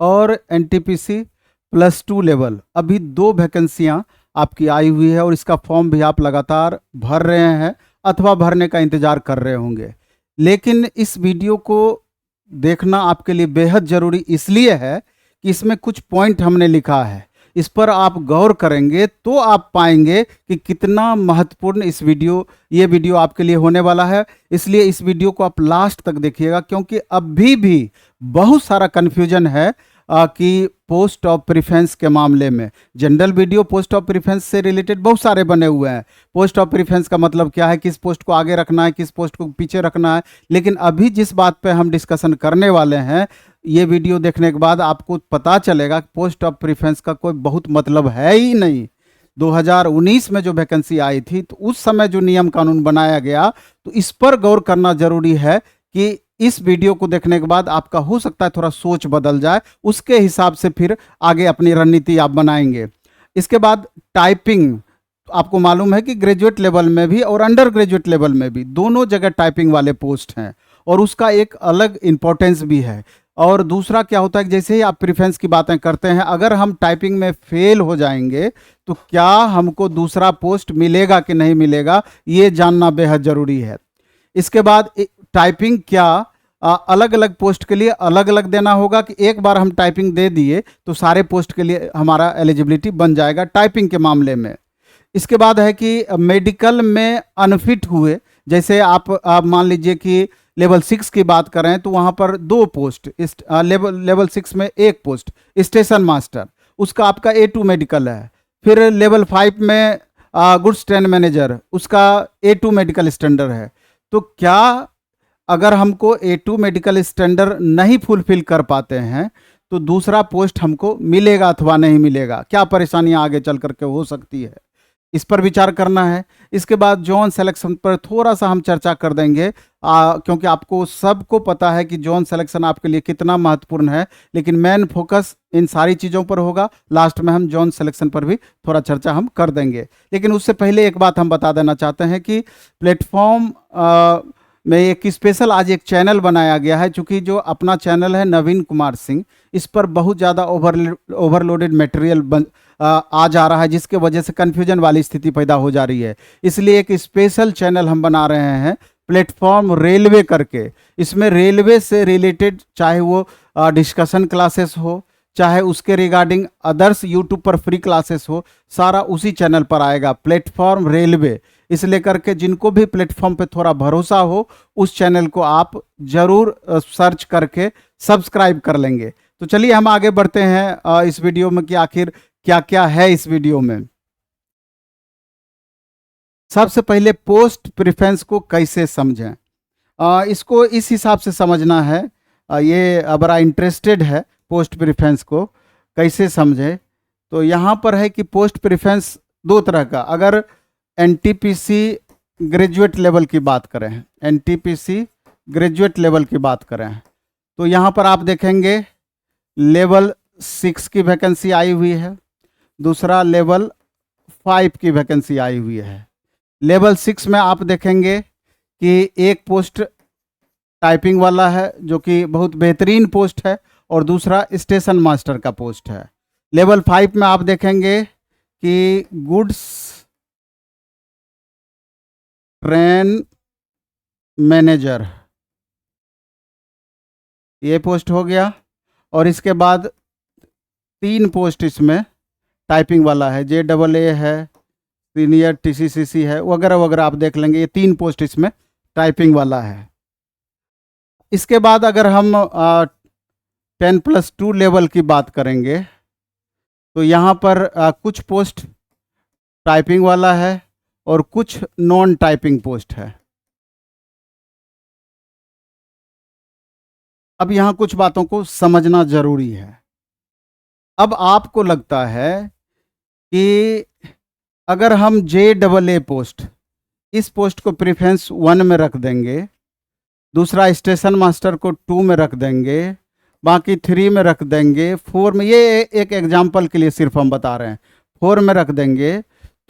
और NTPC +2 level, अभी 2 वैकेंसियाँ आपकी आई हुई है और इसका फॉर्म भी आप लगातार भर रहे हैं अथवा भरने का इंतज़ार कर रहे होंगे। लेकिन इस वीडियो को देखना आपके लिए बेहद ज़रूरी इसलिए है कि इसमें कुछ पॉइंट हमने लिखा है, इस पर आप गौर करेंगे तो आप पाएंगे कि कितना महत्वपूर्ण ये वीडियो आपके लिए होने वाला है। इसलिए इस वीडियो को आप लास्ट तक देखिएगा, क्योंकि अभी भी बहुत सारा कन्फ्यूजन है कि पोस्ट ऑफ प्रेफरेंस के मामले में। General video post of preference से रिलेटेड बहुत सारे बने हुए हैं। पोस्ट ऑफ प्रेफरेंस का मतलब क्या है, किस पोस्ट को आगे रखना है, किस पोस्ट को पीछे रखना है। लेकिन अभी जिस बात पे हम डिस्कशन करने वाले हैं, ये वीडियो देखने के बाद आपको पता चलेगा कि पोस्ट ऑफ प्रेफरेंस का कोई बहुत मतलब है ही नहीं। 2019 में जो वैकेंसी आई थी तो उस समय जो नियम कानून बनाया गया, तो इस पर गौर करना जरूरी है कि इस वीडियो को देखने के बाद आपका हो सकता है थोड़ा सोच बदल जाए, उसके हिसाब से फिर आगे अपनी रणनीति आप बनाएंगे। इसके बाद टाइपिंग, आपको मालूम है कि ग्रेजुएट लेवल में भी और अंडर ग्रेजुएट लेवल में भी दोनों जगह टाइपिंग वाले पोस्ट हैं और उसका एक अलग इम्पोर्टेंस भी है। और दूसरा क्या होता है कि जैसे ही आप प्रेफरेंस की बातें करते हैं, अगर हम टाइपिंग में फेल हो जाएंगे तो क्या हमको दूसरा पोस्ट मिलेगा कि नहीं मिलेगा, ये जानना बेहद ज़रूरी है। इसके बाद टाइपिंग क्या अलग अलग पोस्ट के लिए अलग अलग देना होगा कि एक बार हम टाइपिंग दे दिए तो सारे पोस्ट के लिए हमारा एलिजिबिलिटी बन जाएगा टाइपिंग के मामले में। इसके बाद है कि मेडिकल में अनफिट हुए, जैसे आप मान लीजिए कि लेवल 6 की बात करें तो वहाँ पर 2 पोस्ट, लेवल 6 में 1 पोस्ट स्टेशन मास्टर, उसका आपका A2 मेडिकल है। फिर लेवल 5 में गुड्स ट्रेन मैनेजर, उसका A2 मेडिकल स्टैंडर्ड है। तो क्या अगर हमको A2 मेडिकल स्टैंडर्ड नहीं फुलफिल कर पाते हैं तो दूसरा पोस्ट हमको मिलेगा अथवा नहीं मिलेगा, क्या परेशानियां आगे चल करके हो सकती है, इस पर विचार करना है। इसके बाद जॉन सिलेक्शन पर थोड़ा सा हम चर्चा कर देंगे, क्योंकि आपको सबको पता है कि जॉन सिलेक्शन आपके लिए कितना महत्वपूर्ण है, लेकिन मेन फोकस इन सारी चीज़ों पर होगा। लास्ट में हम जॉन सिलेक्शन पर भी थोड़ा चर्चा हम कर देंगे। लेकिन उससे पहले एक बात हम बता देना चाहते हैं कि प्लेटफॉर्म में एक स्पेशल आज एक चैनल बनाया गया है, चूँकि जो अपना चैनल है नवीन कुमार सिंह, इस पर बहुत ज़्यादा ओवरलोडेड मटेरियल आ जा रहा है, जिसके वजह से कन्फ्यूजन वाली स्थिति पैदा हो जा रही है। इसलिए एक स्पेशल चैनल हम बना रहे हैं प्लेटफॉर्म रेलवे करके। इसमें रेलवे से रिलेटेड चाहे वो डिस्कशन क्लासेस हो, चाहे उसके रिगार्डिंग अदर्स यूट्यूब पर फ्री क्लासेस हो, सारा उसी चैनल पर आएगा, प्लेटफॉर्म रेलवे। इसलिए करके जिनको भी प्लेटफॉर्म पे थोड़ा भरोसा हो, उस चैनल को आप जरूर सर्च करके सब्सक्राइब कर लेंगे। तो चलिए हम आगे बढ़ते हैं इस वीडियो में कि आखिर क्या क्या है इस वीडियो में। सबसे पहले पोस्ट प्रेफरेंस को कैसे समझें, इसको इस हिसाब से समझना है। ये बड़ा इंटरेस्टेड है पोस्ट प्रेफरेंस को कैसे समझें। तो यहाँ पर है कि पोस्ट प्रेफरेंस 2 तरह का, अगर एनटीपीसी ग्रेजुएट लेवल की बात करें, एनटीपीसी ग्रेजुएट लेवल की बात करें तो यहाँ पर आप देखेंगे लेवल 6 की वैकेंसी आई हुई है, दूसरा लेवल 5 की वैकेंसी आई हुई है। लेवल 6 में आप देखेंगे कि एक पोस्ट टाइपिंग वाला है जो कि बहुत बेहतरीन पोस्ट है, और दूसरा स्टेशन मास्टर का पोस्ट है। लेवल 5 में आप देखेंगे कि गुड्स ट्रेन मैनेजर, ये पोस्ट हो गया। और इसके बाद 3 पोस्ट इसमें टाइपिंग वाला है, JAA है, सीनियर TCCC है, वगैरह वगैरह आप देख लेंगे। ये 3 पोस्ट इसमें टाइपिंग वाला है। इसके बाद अगर हम 10+2 लेवल की बात करेंगे तो यहाँ पर कुछ पोस्ट टाइपिंग वाला है और कुछ नॉन टाइपिंग पोस्ट है। अब यहाँ कुछ बातों को समझना जरूरी है। अब आपको लगता है कि अगर हम JAA पोस्ट, इस पोस्ट को प्रेफरेंस 1 में रख देंगे, दूसरा स्टेशन मास्टर को 2 में रख देंगे, बाकी 3 में रख देंगे, 4 में, ये एक एग्जाम्पल के लिए सिर्फ हम बता रहे हैं, 4 में रख देंगे,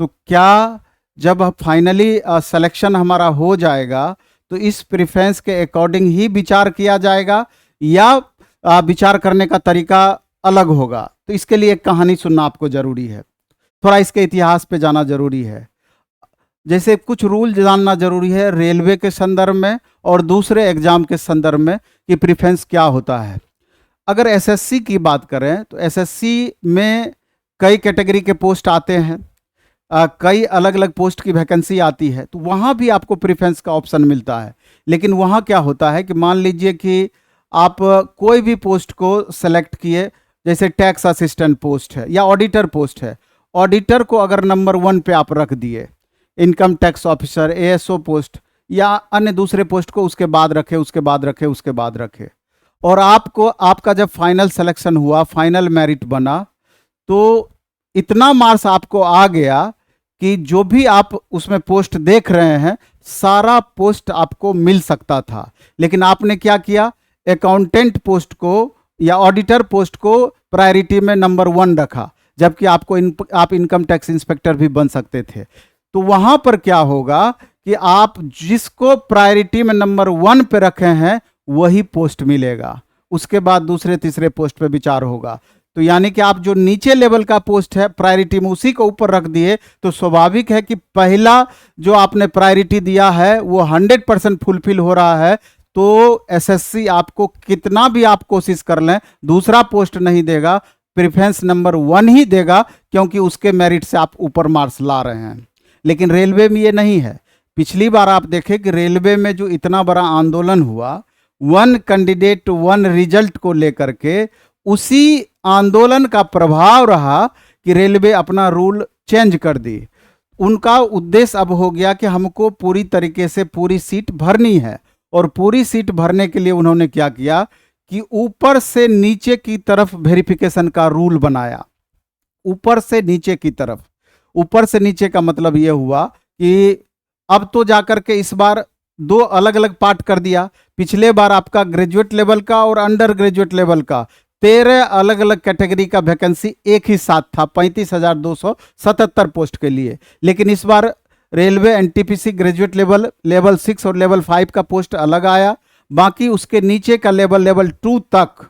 तो क्या जब फाइनली सिलेक्शन हमारा हो जाएगा तो इस प्रेफरेंस के अकॉर्डिंग ही विचार किया जाएगा, या विचार करने का तरीका अलग होगा। तो इसके लिए एक कहानी सुनना आपको जरूरी है, थोड़ा इसके इतिहास पे जाना जरूरी है। जैसे कुछ रूल जानना जरूरी है रेलवे के संदर्भ में और दूसरे एग्जाम के संदर्भ में कि प्रेफरेंस क्या होता है। अगर एसएससी की बात करें तो एसएससी में कई कैटेगरी के पोस्ट आते हैं, कई अलग अलग पोस्ट की वैकेंसी आती है, तो वहाँ भी आपको प्रेफरेंस का ऑप्शन मिलता है। लेकिन वहाँ क्या होता है कि मान लीजिए कि आप कोई भी पोस्ट को सेलेक्ट किए, जैसे टैक्स असिस्टेंट पोस्ट है या ऑडिटर पोस्ट है, ऑडिटर को अगर नंबर 1 पे आप रख दिए, income tax officer, ASO post या अन्य दूसरे पोस्ट को उसके बाद रखे, उसके बाद रखे, उसके बाद रखे, और आपको आपका जब फाइनल सिलेक्शन हुआ, फाइनल मेरिट बना, तो इतना मार्क्स आपको आ गया कि जो भी आप उसमें पोस्ट देख रहे हैं सारा पोस्ट आपको मिल सकता था। लेकिन आपने क्या किया, अकाउंटेंट पोस्ट को या ऑडिटर पोस्ट को प्रायोरिटी में नंबर 1 रखा, जबकि आप इनकम टैक्स इंस्पेक्टर भी बन सकते थे। तो वहां पर क्या होगा कि आप जिसको प्रायोरिटी में नंबर 1 पे रखे हैं वही पोस्ट मिलेगा, उसके बाद दूसरे तीसरे पोस्ट पे विचार होगा। तो यानी कि आप जो नीचे लेवल का पोस्ट है प्रायोरिटी में उसी को ऊपर रख दिए, तो स्वाभाविक है कि पहला जो आपने प्रायोरिटी दिया है वो 100% फुलफिल हो रहा है। तो एसएससी आपको कितना भी आप कोशिश कर लें दूसरा पोस्ट नहीं देगा, प्रेफरेंस नंबर 1 ही देगा, क्योंकि उसके मेरिट से आप ऊपर मार्क्स ला रहे हैं। लेकिन रेलवे में ये नहीं है। पिछली बार आप देखें कि रेलवे में जो इतना बड़ा आंदोलन हुआ 1 कैंडिडेट 1 रिजल्ट को लेकर के, उसी आंदोलन का प्रभाव रहा कि रेलवे अपना रूल चेंज कर दी। उनका उद्देश्य अब हो गया कि हमको पूरी तरीके से पूरी सीट भरनी है, और पूरी सीट भरने के लिए उन्होंने क्या किया कि ऊपर से नीचे की तरफ वेरिफिकेशन का रूल बनाया। ऊपर से नीचे की तरफ, ऊपर से नीचे का मतलब यह हुआ कि अब तो जाकर के इस बार 2 अलग अलग पार्ट कर दिया। पिछले बार आपका ग्रेजुएट लेवल का और अंडर ग्रेजुएट लेवल का 13 अलग अलग कैटेगरी का वैकेंसी एक ही साथ था 35,277 पोस्ट के लिए। लेकिन इस बार रेलवे एनटीपीसी ग्रेजुएट लेवल 6 और लेवल 5 का पोस्ट अलग आया, बाकी उसके नीचे का लेवल 2 तक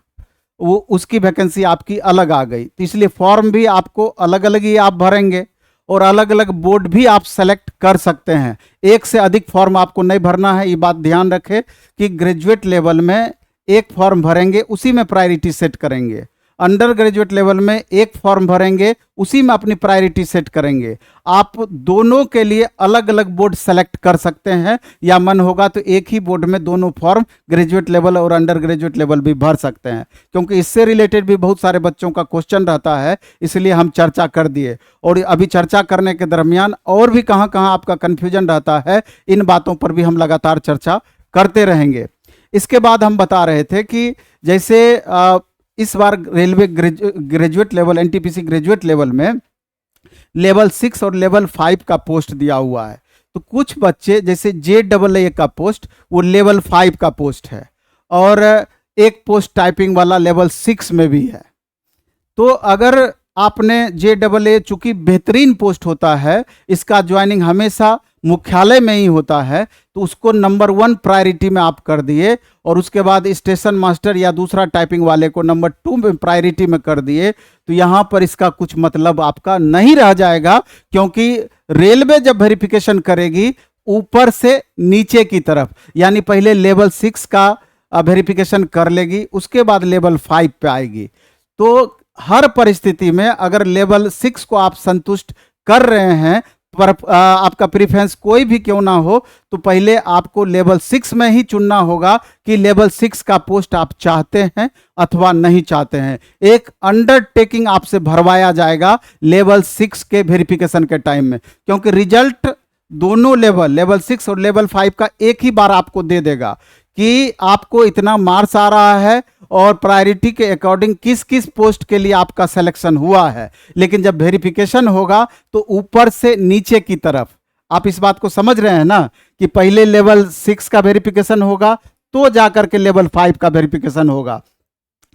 वो उसकी वैकेंसी आपकी अलग आ गई। तो इसलिए फॉर्म भी आपको अलग अलग ही आप भरेंगे, और अलग अलग बोर्ड भी आप सेलेक्ट कर सकते हैं। एक से अधिक फॉर्म आपको नहीं भरना है। ये बात ध्यान रखें कि ग्रेजुएट लेवल में एक फॉर्म भरेंगे, उसी में प्रायोरिटी सेट करेंगे। अंडर ग्रेजुएट लेवल में एक फॉर्म भरेंगे, उसी में अपनी प्रायोरिटी सेट करेंगे। आप दोनों के लिए अलग अलग बोर्ड सेलेक्ट कर सकते हैं, या मन होगा तो एक ही बोर्ड में दोनों फॉर्म ग्रेजुएट लेवल और अंडर ग्रेजुएट लेवल भी भर सकते हैं, क्योंकि इससे रिलेटेड भी बहुत सारे बच्चों का क्वेश्चन रहता है, इसलिए हम चर्चा कर दिए। और अभी चर्चा करने के दरमियान और भी कहाँ कहाँ आपका कन्फ्यूजन रहता है, इन बातों पर भी हम लगातार चर्चा करते रहेंगे। इसके बाद हम बता रहे थे कि जैसे इस बार railway graduate level NTPC graduate level में लेवल 6 और लेवल 5 का पोस्ट दिया हुआ है। तो कुछ बच्चे जैसे JAA का पोस्ट वो लेवल 5 का पोस्ट है, और एक पोस्ट टाइपिंग वाला लेवल 6 में भी है। तो अगर आपने JAA, चूंकि बेहतरीन पोस्ट होता है, इसका ज्वाइनिंग हमेशा मुख्यालय में ही होता है, तो उसको नंबर 1 प्रायोरिटी में आप कर दिए, और उसके बाद स्टेशन मास्टर या दूसरा टाइपिंग वाले को नंबर 2 में प्रायोरिटी में कर दिए, तो यहाँ पर इसका कुछ मतलब आपका नहीं रह जाएगा। क्योंकि रेलवे जब वेरिफिकेशन करेगी ऊपर से नीचे की तरफ, यानी पहले लेवल 6 का वेरिफिकेशन कर लेगी, उसके बाद लेवल 5 पे आएगी। तो हर परिस्थिति में अगर लेवल 6 को आप संतुष्ट कर रहे हैं, पर आपका प्रेफरेंस कोई भी क्यों ना हो, तो पहले आपको लेवल 6 में ही चुनना होगा कि लेवल 6 का पोस्ट आप चाहते हैं अथवा नहीं चाहते हैं। एक अंडरटेकिंग आपसे भरवाया जाएगा लेवल 6 के वेरिफिकेशन के टाइम में, क्योंकि रिजल्ट दोनों लेवल 6 और लेवल 5 का एक ही बार आपको दे देगा कि आपको इतना मार्क्स आ रहा है और प्रायोरिटी के अकॉर्डिंग किस किस पोस्ट के लिए आपका सिलेक्शन हुआ है। लेकिन जब वेरिफिकेशन होगा तो ऊपर से नीचे की तरफ, आप इस बात को समझ रहे हैं ना, कि पहले लेवल 6 का वेरिफिकेशन होगा तो जाकर के लेवल 5 का वेरिफिकेशन होगा।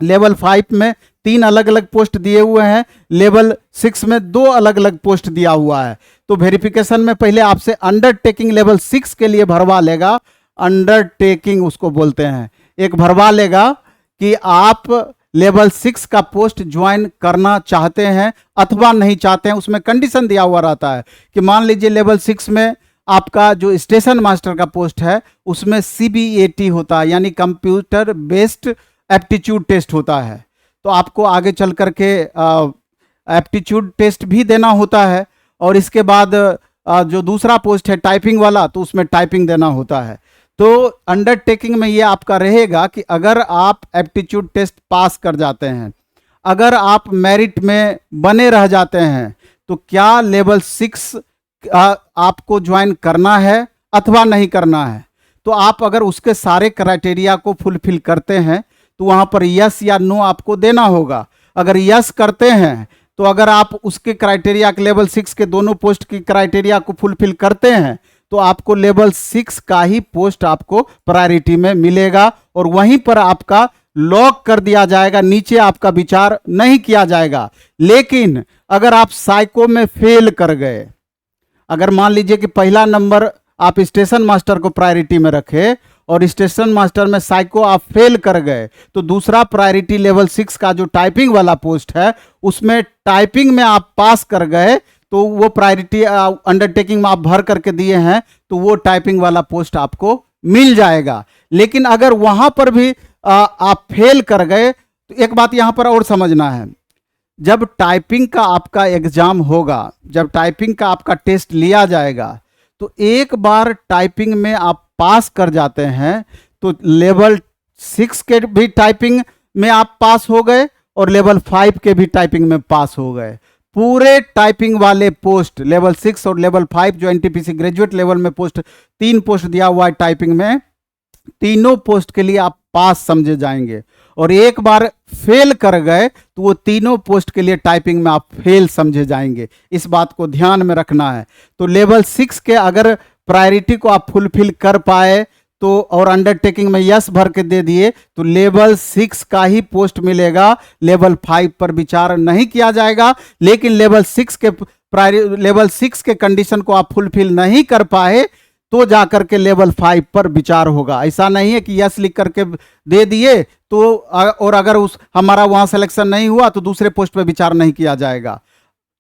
लेवल 5 में 3 अलग अलग पोस्ट दिए हुए हैं, लेवल 6 में 2 अलग अलग पोस्ट दिया हुआ है। तो वेरिफिकेशन में पहले आपसे अंडरटेकिंग लेवल 6 के लिए भरवा लेगा, अंडरटेकिंग उसको बोलते हैं, एक भरवा लेगा कि आप लेवल 6 का पोस्ट ज्वाइन करना चाहते हैं अथवा नहीं चाहते हैं। उसमें कंडीशन दिया हुआ रहता है कि मान लीजिए लेवल 6 में आपका जो स्टेशन मास्टर का पोस्ट है उसमें CBAT होता है, यानी कंप्यूटर बेस्ड एप्टीट्यूड टेस्ट होता है। तो आपको आगे चल करके एप्टीट्यूड टेस्ट भी देना होता है, और इसके बाद जो दूसरा पोस्ट है टाइपिंग वाला, तो उसमें टाइपिंग देना होता है। तो अंडरटेकिंग में ये आपका रहेगा कि अगर आप एप्टीट्यूड टेस्ट पास कर जाते हैं, अगर आप मेरिट में बने रह जाते हैं, तो क्या लेवल 6 आपको ज्वाइन करना है अथवा नहीं करना है। तो आप अगर उसके सारे क्राइटेरिया को फुलफिल करते हैं तो वहाँ पर यस या नो आपको देना होगा। अगर यस करते हैं तो अगर आप उसके क्राइटेरिया के लेवल 6 के दोनों पोस्ट की क्राइटेरिया को फुलफिल करते हैं तो आपको लेवल 6 का ही पोस्ट आपको प्रायोरिटी में मिलेगा, और वहीं पर आपका लॉक कर दिया जाएगा, नीचे आपका विचार नहीं किया जाएगा। लेकिन अगर आप साइको में फेल कर गए, अगर मान लीजिए कि पहला नंबर आप स्टेशन मास्टर को प्रायोरिटी में रखे और स्टेशन मास्टर में साइको आप फेल कर गए, तो दूसरा प्रायोरिटी लेवल 6 का जो टाइपिंग वाला पोस्ट है उसमें टाइपिंग में आप पास कर गए, तो वो प्रायोरिटी अंडरटेकिंग में आप भर करके दिए हैं तो वो टाइपिंग वाला पोस्ट आपको मिल जाएगा। लेकिन अगर वहां पर भी आप फेल कर गए, तो एक बात यहां पर और समझना है, जब टाइपिंग का आपका एग्जाम होगा, जब टाइपिंग का आपका टेस्ट लिया जाएगा, तो एक बार टाइपिंग में आप पास कर जाते हैं तो लेवल 6 के भी टाइपिंग में आप पास हो गए और लेवल 5 के भी टाइपिंग में पास हो गए। पूरे टाइपिंग वाले पोस्ट लेवल 6 और लेवल 5 जो NTPC ग्रेजुएट लेवल में पोस्ट 3 पोस्ट दिया हुआ है टाइपिंग में, तीनों पोस्ट के लिए आप पास समझे जाएंगे। और एक बार फेल कर गए तो वो तीनों पोस्ट के लिए टाइपिंग में आप फेल समझे जाएंगे। इस बात को ध्यान में रखना है। तो लेवल 6 के अगर प्रायोरिटी को आप फुलफिल कर पाए तो और अंडरटेकिंग में यस भर के दे दिए तो लेवल 6 का ही पोस्ट मिलेगा, लेवल 5 पर विचार नहीं किया जाएगा। लेकिन लेवल 6 के कंडीशन को आप फुलफिल नहीं कर पाए तो जाकर के लेवल 5 पर विचार होगा। ऐसा नहीं है कि यस लिख करके दे दिए तो और अगर उस हमारा वहां सिलेक्शन नहीं हुआ तो दूसरे पोस्ट पर विचार नहीं किया जाएगा।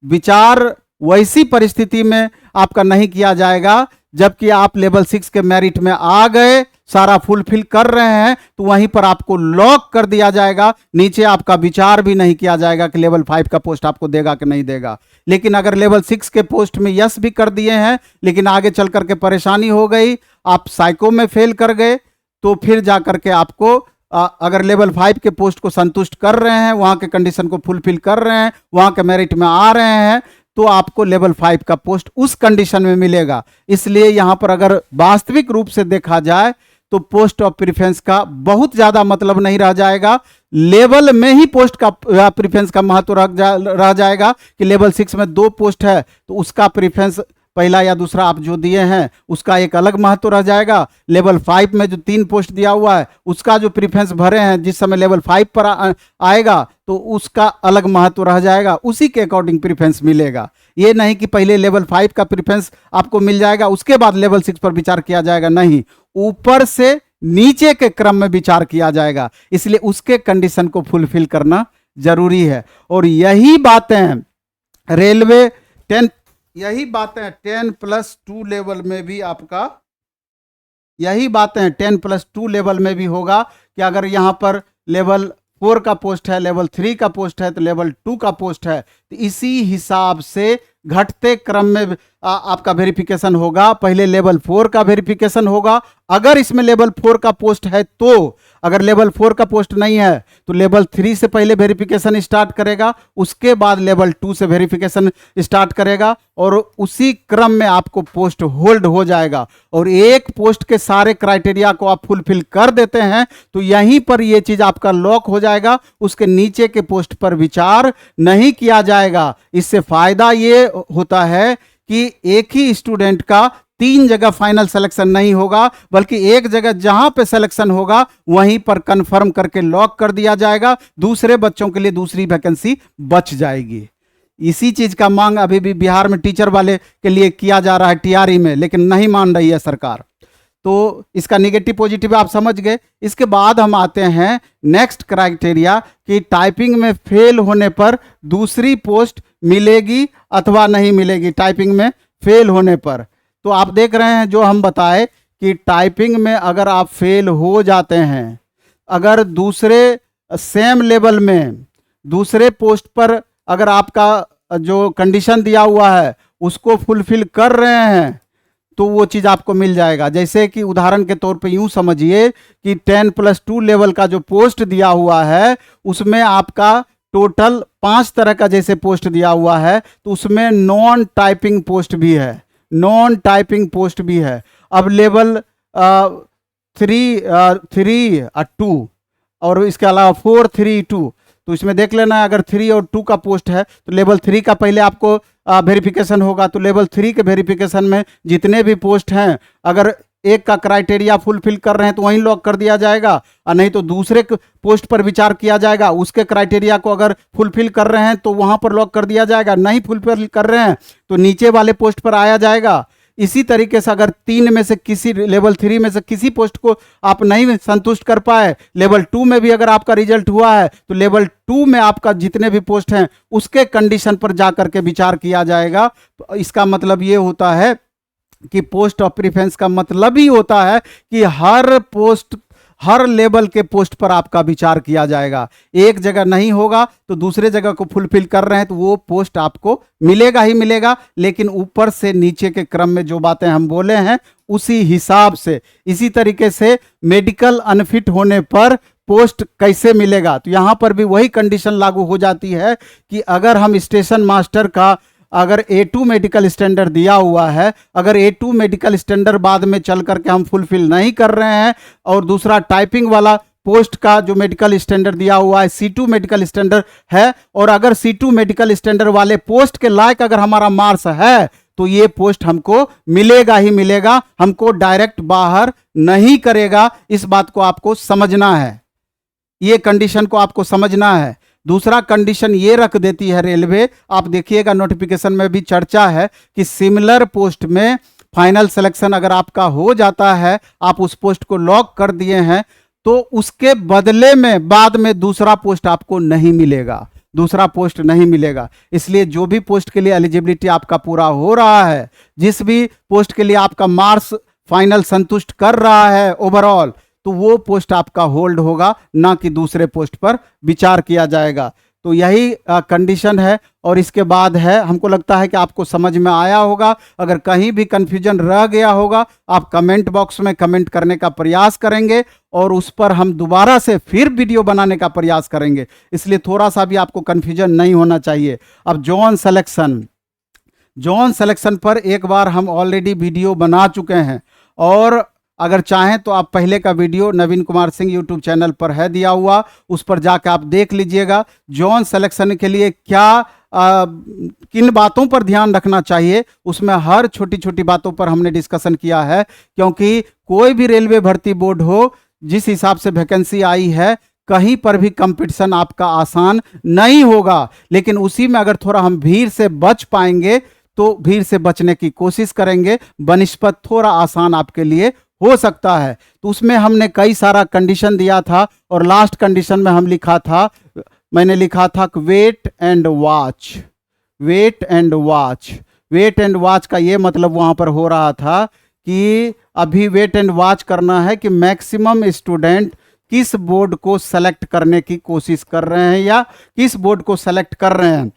विचार वैसी परिस्थिति में आपका नहीं किया जाएगा जबकि आप लेवल 6 के मेरिट में आ गए, सारा फुलफिल कर रहे हैं, तो वहीं पर आपको लॉक कर दिया जाएगा। नीचे आपका विचार भी नहीं किया जाएगा कि लेवल 5 का पोस्ट आपको देगा कि नहीं देगा। लेकिन अगर लेवल 6 के पोस्ट में यस भी कर दिए हैं लेकिन आगे चल करके परेशानी हो गई, आप साइको में फेल कर गए, तो फिर जा करके आपको अगर लेवल 5 के पोस्ट को संतुष्ट कर रहे हैं, वहां के कंडीशन को फुलफिल कर रहे हैं, वहां के मेरिट में आ रहे हैं, तो आपको लेवल 5 का पोस्ट उस कंडीशन में मिलेगा। इसलिए यहां पर अगर वास्तविक रूप से देखा जाए तो पोस्ट ऑफ प्रेफरेंस का बहुत ज्यादा मतलब नहीं रह जाएगा। लेवल में ही पोस्ट का प्रेफरेंस का महत्व रह जाएगा कि लेवल 6 में 2 पोस्ट है तो उसका प्रेफरेंस पहला या दूसरा आप जो दिए हैं उसका एक अलग महत्व रह जाएगा। लेवल 5 में जो 3 पोस्ट दिया हुआ है उसका जो प्रेफरेंस भरे हैं जिस समय लेवल 5 पर आएगा तो उसका अलग महत्व रह जाएगा, उसी के अकॉर्डिंग प्रेफरेंस मिलेगा। ये नहीं कि पहले लेवल 5 का प्रेफरेंस आपको मिल जाएगा उसके बाद लेवल 6 पर विचार किया जाएगा, नहीं, ऊपर से नीचे के क्रम में विचार किया जाएगा। इसलिए उसके कंडीशन को फुलफिल करना जरूरी है। और यही बातें रेलवे 10+2 लेवल में भी आपका यही बातें 10+2 लेवल में भी होगा कि अगर यहां पर लेवल 4 का पोस्ट है, लेवल 3 का पोस्ट है, तो लेवल 2 का पोस्ट है, तो इसी हिसाब से घटते क्रम में आपका वेरिफिकेशन होगा। पहले लेवल 4 का वेरिफिकेशन होगा, अगर इसमें लेवल 4 का पोस्ट है तो, अगर लेवल 4 का पोस्ट नहीं है तो लेवल 3 से पहले वेरिफिकेशन स्टार्ट करेगा, उसके बाद लेवल 2 से वेरिफिकेशन स्टार्ट करेगा और उसी क्रम में आपको पोस्ट होल्ड हो जाएगा। और एक पोस्ट के सारे क्राइटेरिया को आप फुलफिल कर देते हैं तो यहीं पर यह चीज आपका लॉक हो जाएगा, उसके नीचे के पोस्ट पर विचार नहीं किया जाएगा। इससे फायदा ये होता है कि एक ही स्टूडेंट का 3 जगह फाइनल सिलेक्शन नहीं होगा, बल्कि एक जगह जहां पे सिलेक्शन होगा वहीं पर कंफर्म करके लॉक कर दिया जाएगा, दूसरे बच्चों के लिए दूसरी वैकेंसी बच जाएगी। इसी चीज का मांग अभी भी बिहार में टीचर वाले के लिए किया जा रहा है TRE में, लेकिन नहीं मान रही है सरकार। तो इसका निगेटिव पॉजिटिव आप समझ गए। इसके बाद हम आते हैं नेक्स्ट क्राइटेरिया कि टाइपिंग में फेल होने पर दूसरी पोस्ट मिलेगी अथवा नहीं मिलेगी। टाइपिंग में फेल होने पर तो आप देख रहे हैं जो हम बताए कि टाइपिंग में अगर आप फेल हो जाते हैं, अगर दूसरे सेम लेवल में दूसरे पोस्ट पर अगर आपका जो कंडीशन दिया हुआ है उसको फुलफिल कर रहे हैं तो वो चीज़ आपको मिल जाएगा। जैसे कि उदाहरण के तौर पे यूँ समझिए कि 10+2 लेवल का जो पोस्ट दिया हुआ है उसमें आपका टोटल 5 तरह का जैसे पोस्ट दिया हुआ है, तो उसमें नॉन टाइपिंग पोस्ट भी है, नॉन टाइपिंग पोस्ट भी है। अब लेवल 3 2 और इसके अलावा 4 3 2, तो इसमें देख लेना अगर 3 और 2 का पोस्ट है तो लेवल 3 का पहले आपको वेरिफिकेशन होगा। तो लेवल 3 के वेरिफिकेशन में जितने भी पोस्ट हैं अगर एक का क्राइटेरिया फुलफिल कर रहे हैं तो वहीं लॉक कर दिया जाएगा, और नहीं तो दूसरे पोस्ट पर विचार किया जाएगा। उसके क्राइटेरिया को अगर फुलफिल कर रहे हैं तो वहां पर लॉक कर दिया जाएगा, नहीं फुलफिल कर रहे हैं तो नीचे वाले पोस्ट पर आया जाएगा। इसी तरीके से अगर 3 में से किसी लेवल 3 में से किसी पोस्ट को आप नहीं संतुष्ट कर पाए, लेवल 2 में भी अगर आपका रिजल्ट हुआ है तो लेवल 2 में आपका जितने भी पोस्ट हैं उसके कंडीशन पर जाकर के विचार किया जाएगा। तो इसका मतलब ये होता है कि पोस्ट ऑफ प्रेफरेंस का मतलब ही होता है कि हर लेवल के पोस्ट पर आपका विचार किया जाएगा। एक जगह नहीं होगा तो दूसरे जगह को फुलफिल कर रहे हैं तो वो पोस्ट आपको मिलेगा ही मिलेगा, लेकिन ऊपर से नीचे के क्रम में जो बातें हम बोले हैं उसी हिसाब से। इसी तरीके से मेडिकल अनफिट होने पर पोस्ट कैसे मिलेगा, तो यहां पर भी वही कंडीशन लागू हो जाती है कि अगर हम स्टेशन मास्टर का अगर A2 मेडिकल स्टैंडर्ड दिया हुआ है, अगर A2 मेडिकल स्टैंडर्ड बाद में चल करके हम फुलफिल नहीं कर रहे हैं और दूसरा टाइपिंग वाला पोस्ट का जो मेडिकल स्टैंडर्ड दिया हुआ है C2 मेडिकल स्टैंडर्ड है, और अगर C2 मेडिकल स्टैंडर्ड वाले पोस्ट के लायक अगर हमारा मार्क्स है तो ये पोस्ट हमको मिलेगा ही मिलेगा, हमको डायरेक्ट बाहर नहीं करेगा। इस बात को आपको समझना है, ये कंडीशन को आपको समझना है। दूसरा कंडीशन ये रख देती है रेलवे, आप देखिएगा नोटिफिकेशन में भी चर्चा है कि सिमिलर पोस्ट में फाइनल सिलेक्शन अगर आपका हो जाता है, आप उस पोस्ट को लॉक कर दिए हैं, तो उसके बदले में बाद में दूसरा पोस्ट आपको नहीं मिलेगा, दूसरा पोस्ट नहीं मिलेगा। इसलिए जो भी पोस्ट के लिए एलिजिबिलिटी आपका पूरा हो रहा है, जिस भी पोस्ट के लिए आपका मार्क्स फाइनल संतुष्ट कर रहा है ओवरऑल, तो वो पोस्ट आपका होल्ड होगा, ना कि दूसरे पोस्ट पर विचार किया जाएगा। तो यही कंडीशन है। और इसके बाद है, हमको लगता है कि आपको समझ में आया होगा। अगर कहीं भी कंफ्यूजन रह गया होगा आप कमेंट बॉक्स में कमेंट करने का प्रयास करेंगे और उस पर हम दोबारा से फिर वीडियो बनाने का प्रयास करेंगे, इसलिए थोड़ा सा भी आपको कंफ्यूजन नहीं होना चाहिए। अब जॉन सिलेक्शन पर एक बार हम ऑलरेडी वीडियो बना चुके हैं, और अगर चाहें तो आप पहले का वीडियो नवीन कुमार सिंह यूट्यूब चैनल पर है दिया हुआ, उस पर जाकर आप देख लीजिएगा। जॉन सिलेक्शन के लिए क्या किन बातों पर ध्यान रखना चाहिए, उसमें हर छोटी छोटी बातों पर हमने डिस्कशन किया है। क्योंकि कोई भी रेलवे भर्ती बोर्ड हो, जिस हिसाब से वैकेंसी आई है, कहीं पर भी कंपटीशन आपका आसान नहीं होगा, लेकिन उसी में अगर थोड़ा हम भीड़ से बच पाएंगे तो भीड़ से बचने की कोशिश करेंगे, बनिस्बत थोड़ा आसान आपके लिए हो सकता है। तो उसमें हमने कई सारा कंडीशन दिया था, और लास्ट कंडीशन में हम लिखा था, मैंने लिखा था wait and watch. Wait and watch का ये मतलब वहां पर हो रहा था कि अभी वेट एंड वॉच करना है कि मैक्सिमम स्टूडेंट किस बोर्ड को सेलेक्ट करने की कोशिश कर रहे हैं या किस बोर्ड को सेलेक्ट कर रहे हैं,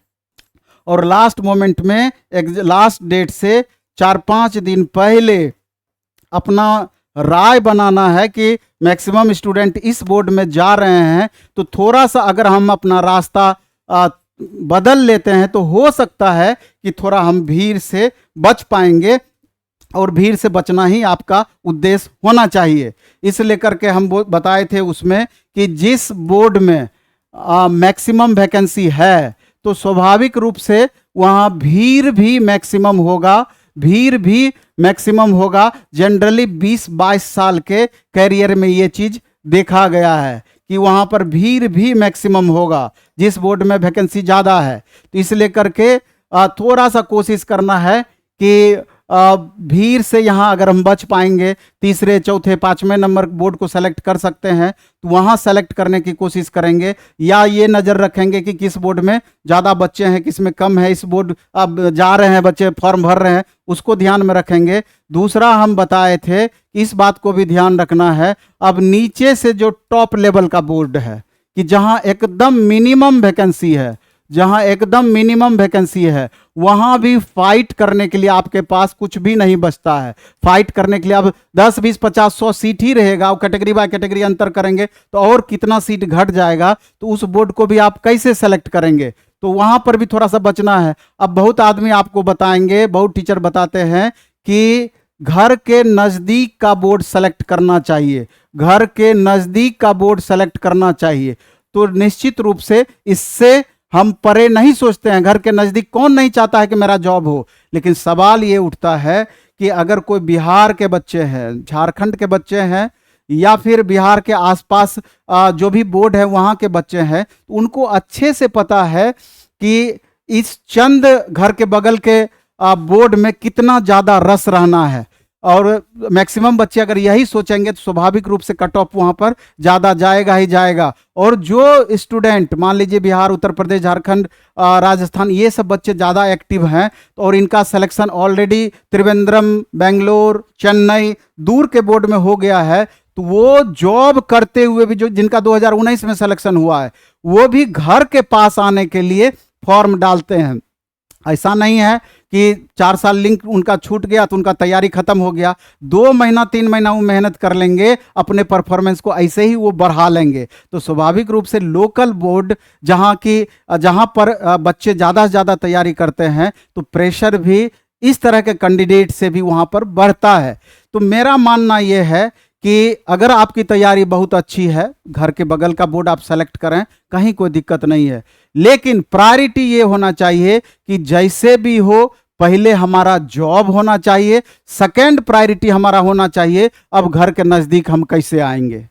और लास्ट मोमेंट में लास्ट डेट से 4-5 दिन पहले अपना राय बनाना है कि मैक्सिमम स्टूडेंट इस बोर्ड में जा रहे हैं। तो थोड़ा सा अगर हम अपना रास्ता बदल लेते हैं तो हो सकता है कि थोड़ा हम भीड़ से बच पाएंगे, और भीड़ से बचना ही आपका उद्देश्य होना चाहिए। इस लेकर के हम बताए थे उसमें कि जिस बोर्ड में मैक्सिमम वैकेंसी है तो स्वाभाविक रूप से वहाँ भीड़ भी मैक्सिमम होगा। जनरली 20-22 साल के कैरियर में ये चीज देखा गया है कि वहां पर भीड़ भी मैक्सिमम होगा जिस बोर्ड में वैकेंसी ज़्यादा है। तो इसलिए करके थोड़ा सा कोशिश करना है कि भीड़ से यहाँ अगर हम बच पाएंगे, तीसरे चौथे पांचवें नंबर बोर्ड को सेलेक्ट कर सकते हैं तो वहाँ सेलेक्ट करने की कोशिश करेंगे, या ये नज़र रखेंगे कि किस बोर्ड में ज़्यादा बच्चे हैं किस में कम है, इस बोर्ड अब जा रहे हैं बच्चे फॉर्म भर रहे हैं उसको ध्यान में रखेंगे। दूसरा हम बताए थे कि इस बात को भी ध्यान रखना है, अब नीचे से जो टॉप लेवल का बोर्ड है कि जहाँ एकदम मिनिमम वैकेंसी है, जहां एकदम मिनिमम वैकेंसी है वहां भी फाइट करने के लिए आपके पास कुछ भी नहीं बचता है। फाइट करने के लिए अब 10 20 50 100 सीट ही रहेगा, और कैटेगरी बाय कैटेगरी अंतर करेंगे तो और कितना सीट घट जाएगा, तो उस बोर्ड को भी आप कैसे सेलेक्ट करेंगे, तो वहां पर भी थोड़ा सा बचना है। अब बहुत आदमी आपको बताएंगे, बहुत टीचर बताते हैं कि घर के नजदीक का बोर्ड सेलेक्ट करना चाहिए, घर के नजदीक का बोर्ड सेलेक्ट करना चाहिए। तो निश्चित रूप से इससे हम परे नहीं सोचते हैं, घर के नजदीक कौन नहीं चाहता है कि मेरा जॉब हो, लेकिन सवाल ये उठता है कि अगर कोई बिहार के बच्चे हैं, झारखंड के बच्चे हैं, या फिर बिहार के आसपास जो भी बोर्ड है वहाँ के बच्चे हैं, उनको अच्छे से पता है कि इस चंद घर के बगल के बोर्ड में कितना ज़्यादा रस रहना है, और मैक्सिमम बच्चे अगर यही सोचेंगे तो स्वाभाविक रूप से कट ऑफ वहाँ पर ज़्यादा जाएगा ही जाएगा। और जो स्टूडेंट मान लीजिए बिहार, उत्तर प्रदेश, झारखंड, राजस्थान, ये सब बच्चे ज़्यादा एक्टिव हैं और इनका सिलेक्शन ऑलरेडी त्रिवेंद्रम, बेंगलोर, चेन्नई दूर के बोर्ड में हो गया है, तो वो जॉब करते हुए भी जो जिनका 2019 में सिलेक्शन हुआ है वो भी घर के पास आने के लिए फॉर्म डालते हैं। ऐसा नहीं है कि 4 साल लिंक उनका छूट गया तो उनका तैयारी खत्म हो गया, 2 महीना 3 महीना वो मेहनत कर लेंगे, अपने परफॉर्मेंस को ऐसे ही वो बढ़ा लेंगे। तो स्वाभाविक रूप से लोकल बोर्ड जहाँ पर बच्चे ज़्यादा से ज़्यादा तैयारी करते हैं तो प्रेशर भी इस तरह के कैंडिडेट से भी वहाँ पर बढ़ता है। तो मेरा मानना ये है कि अगर आपकी तैयारी बहुत अच्छी है, घर के बगल का बोर्ड आप सेलेक्ट करें, कहीं कोई दिक्कत नहीं है, लेकिन प्रायोरिटी ये होना चाहिए कि जैसे भी हो पहले हमारा जॉब होना चाहिए, सेकंड प्रायोरिटी हमारा होना चाहिए अब घर के नज़दीक हम कैसे आएंगे।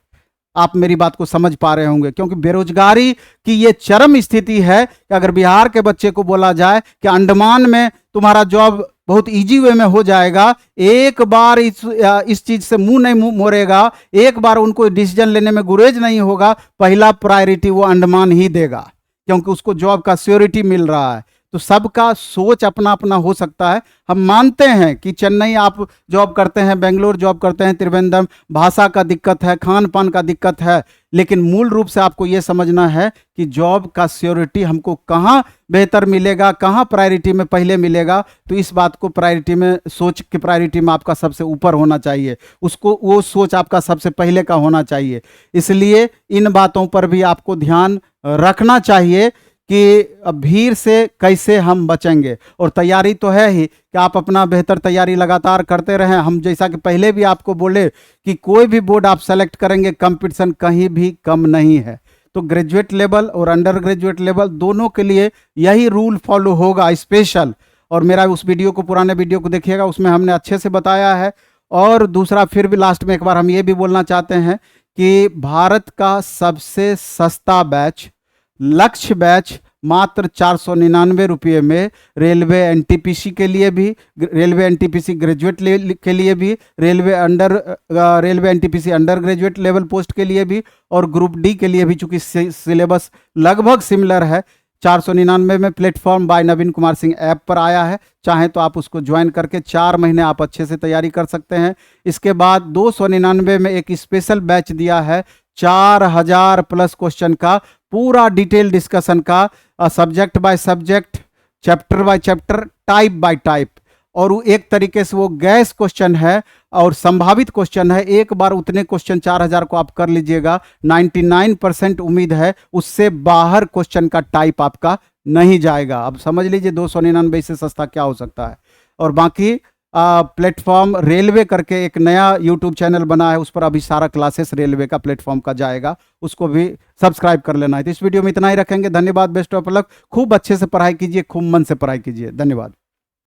आप मेरी बात को समझ पा रहे होंगे, क्योंकि बेरोजगारी की ये चरम स्थिति है कि अगर बिहार के बच्चे को बोला जाए कि अंडमान में तुम्हारा जॉब बहुत इजी वे में हो जाएगा, एक बार इस चीज से मुंह नहीं मोड़ेगा, एक बार उनको डिसीजन लेने में गुरेज नहीं होगा, पहला प्रायोरिटी वो अंडमान ही देगा, क्योंकि उसको जॉब का सिक्योरिटी मिल रहा है। तो सबका सोच अपना अपना हो सकता है। हम मानते हैं कि चेन्नई आप जॉब करते हैं, बेंगलोर जॉब करते हैं, त्रिवेंद्रम, भाषा का दिक्कत है, खान पान का दिक्कत है, लेकिन मूल रूप से आपको यह समझना है कि जॉब का सिक्योरिटी हमको कहाँ बेहतर मिलेगा, कहाँ प्रायोरिटी में पहले मिलेगा। तो इस बात को प्रायोरिटी में, सोच की प्रायोरिटी में आपका सबसे ऊपर होना चाहिए, उसको वो सोच आपका सबसे पहले का होना चाहिए। इसलिए इन बातों पर भी आपको ध्यान रखना चाहिए कि भीड़ से कैसे हम बचेंगे। और तैयारी तो है ही कि आप अपना बेहतर तैयारी लगातार करते रहें। हम जैसा कि पहले भी आपको बोले कि कोई भी बोर्ड आप सेलेक्ट करेंगे, कंपटीशन कहीं भी कम नहीं है। तो ग्रेजुएट लेवल और अंडर ग्रेजुएट लेवल दोनों के लिए यही रूल फॉलो होगा स्पेशल। और मेरा उस वीडियो को, पुराने वीडियो को देखिएगा, उसमें हमने अच्छे से बताया है। और दूसरा, फिर भी लास्ट में एक बार हम ये भी बोलना चाहते हैं कि भारत का सबसे सस्ता बैच, लक्ष्य बैच, मात्र 499 रुपये में रेलवे एनटीपीसी के लिए भी, रेलवे एनटीपीसी ग्रेजुएट के लिए भी, railway NTPC under graduate level post के लिए भी, और ग्रुप डी के लिए भी, चूंकि सिलेबस लगभग सिमिलर है। 499 में प्लेटफॉर्म बाय नवीन कुमार सिंह ऐप पर आया है, चाहें तो आप उसको ज्वाइन करके 4 महीने आप अच्छे से तैयारी कर सकते हैं। इसके बाद 299 में एक स्पेशल बैच दिया है 4000 प्लस क्वेश्चन का, पूरा डिटेल डिस्कशन का, subject by subject, chapter by chapter, type bye type. और वो एक तरीके से वो गैस क्वेश्चन है और संभावित क्वेश्चन है। एक बार उतने क्वेश्चन 4000 को आप कर लीजिएगा, 99% उम्मीद है उससे बाहर क्वेश्चन का टाइप आपका नहीं जाएगा। अब समझ लीजिए 299 से सस्ता क्या हो सकता है। और बाकी प्लेटफॉर्म रेलवे करके एक नया यूट्यूब चैनल बना है, उस पर अभी सारा क्लासेस रेलवे का प्लेटफॉर्म का जाएगा, उसको भी सब्सक्राइब कर लेना है। तो इस वीडियो में इतना ही रखेंगे। धन्यवाद, बेस्ट ऑफ लक। खूब अच्छे से पढ़ाई कीजिए, खूब मन से पढ़ाई कीजिए। धन्यवाद।